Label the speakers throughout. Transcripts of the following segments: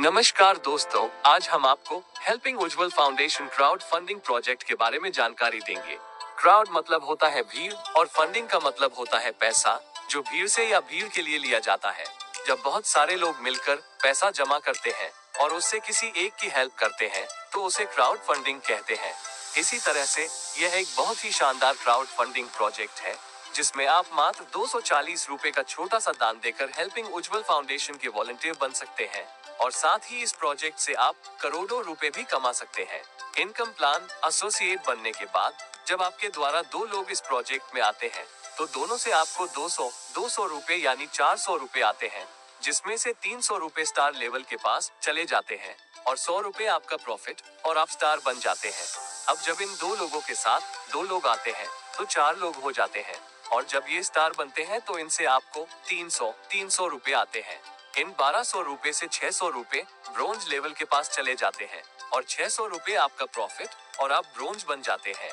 Speaker 1: नमस्कार दोस्तों, आज हम आपको हेल्पिंग उज्जवल फाउंडेशन क्राउड फंडिंग प्रोजेक्ट के बारे में जानकारी देंगे। क्राउड मतलब होता है भीड़ और फंडिंग का मतलब होता है पैसा जो भीड़ से या भीड़ के लिए लिया जाता है। जब बहुत सारे लोग मिलकर पैसा जमा करते हैं और उससे किसी एक की हेल्प करते हैं तो उसे क्राउड फंडिंग कहते हैं। इसी तरह से यह एक बहुत ही शानदार क्राउड फंडिंग प्रोजेक्ट है जिसमें आप मात्र 240 रुपए का छोटा सा दान देकर हेल्पिंग उज्जवल फाउंडेशन के वॉलंटियर बन सकते हैं और साथ ही इस प्रोजेक्ट से आप करोड़ों रुपए भी कमा सकते हैं। इनकम प्लान एसोसिएट बनने के बाद जब आपके द्वारा 2 लोग इस प्रोजेक्ट में आते हैं तो दोनों से आपको 200 रुपए यानी 400 रुपए आते हैं, जिसमें से 300 रुपए स्टार लेवल के पास चले जाते हैं और 100 रुपए आपका प्रॉफिट और आप स्टार बन जाते हैं। अब जब इन 2 लोगों के साथ 2 लोग आते हैं तो 4 लोग हो जाते हैं और जब ये स्टार बनते हैं तो इनसे आपको 300 रुपए आते हैं। इन 1200 रुपए से 600 रुपए ब्रोंज लेवल के पास चले जाते हैं और 600 रुपए आपका प्रॉफिट और आप ब्रोंज बन जाते हैं।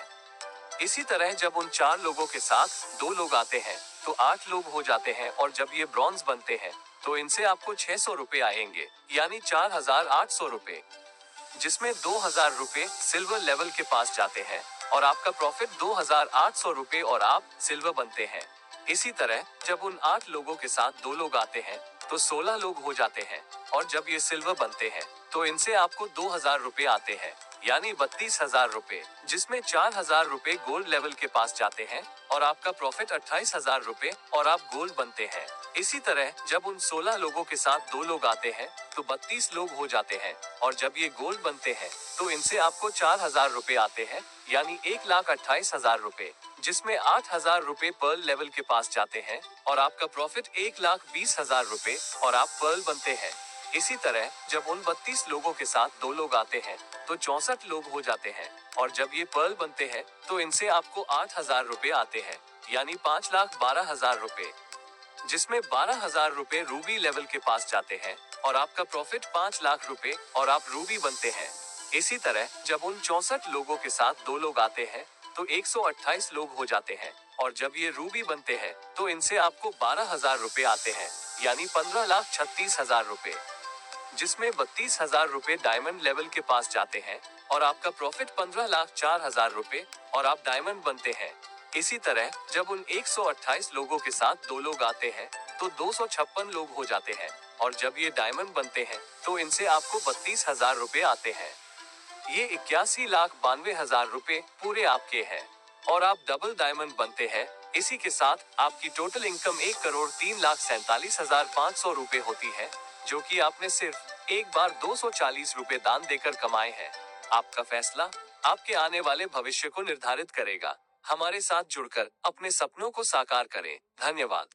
Speaker 1: इसी तरह जब उन 4 लोगों के साथ 2 लोग आते हैं तो 8 लोग हो जाते हैं और जब ये ब्रॉन्ज बनते हैं तो इनसे आपको 600 रुपए आएंगे यानी 4800 रुपए, जिसमें 2000 रुपए सिल्वर लेवल के पास जाते हैं और आपका प्रॉफिट 2800 रुपए और आप सिल्वर बनते हैं। इसी तरह जब उन 8 लोगों के साथ 2 लोग आते हैं तो 16 लोग हो जाते हैं और जब ये सिल्वर बनते हैं तो इनसे आपको 2000 रुपए आते हैं यानी 32,000 रुपए, जिसमें 4000 रुपए गोल्ड लेवल के पास जाते हैं और आपका प्रॉफिट 28,000 रुपए और आप गोल्ड बनते हैं। इसी तरह जब उन 16 लोगों के साथ 2 लोग आते हैं तो 32 लोग हो जाते हैं और जब ये गोल्ड बनते हैं तो इनसे आपको 4000 रुपए आते हैं यानी 1,28,000 रुपए, जिसमें 8,000 रुपए पर्ल लेवल के पास जाते हैं और आपका प्रॉफिट 1,20,000 रुपए और आप पर्ल बनते हैं। इसी तरह जब उन 32 लोगों के साथ 2 लोग आते हैं तो 64 लोग हो जाते हैं और जब ये पर्ल बनते हैं तो इनसे आपको 8,000 रुपए आते हैं यानी 5,12,000 रुपए, जिसमें 12,000 रुपए रूबी लेवल के पास जाते हैं और आपका प्रॉफिट 5 लाख रुपए और आप रूबी बनते हैं। इसी तरह जब उन 64 लोगों के साथ 2 लोग आते हैं तो 128 लोग हो जाते हैं और जब ये रूबी बनते हैं तो इनसे आपको 12,000 रुपए आते हैं यानी 15,36,000 रुपए, जिसमें 32,000 रुपए डायमंड लेवल के पास जाते हैं और आपका प्रॉफिट 15,04,000 रुपए और आप डायमंड बनते हैं। इसी तरह जब उन 128 लोगों के साथ 2 लोग आते हैं तो 256 लोग हो जाते हैं और जब ये डायमंड बनते हैं तो इनसे आपको 32,000 रुपए आते हैं। ये 81,92,000 रुपए पूरे आपके हैं और आप डबल डायमंड बनते हैं। इसी के साथ आपकी टोटल इनकम 1,43,47,500 रुपए होती है, जो कि आपने सिर्फ एक बार 240 रुपए दान देकर कमाए हैं। आपका फैसला आपके आने वाले भविष्य को निर्धारित करेगा। हमारे साथ जुड़कर अपने सपनों को साकार करें। धन्यवाद।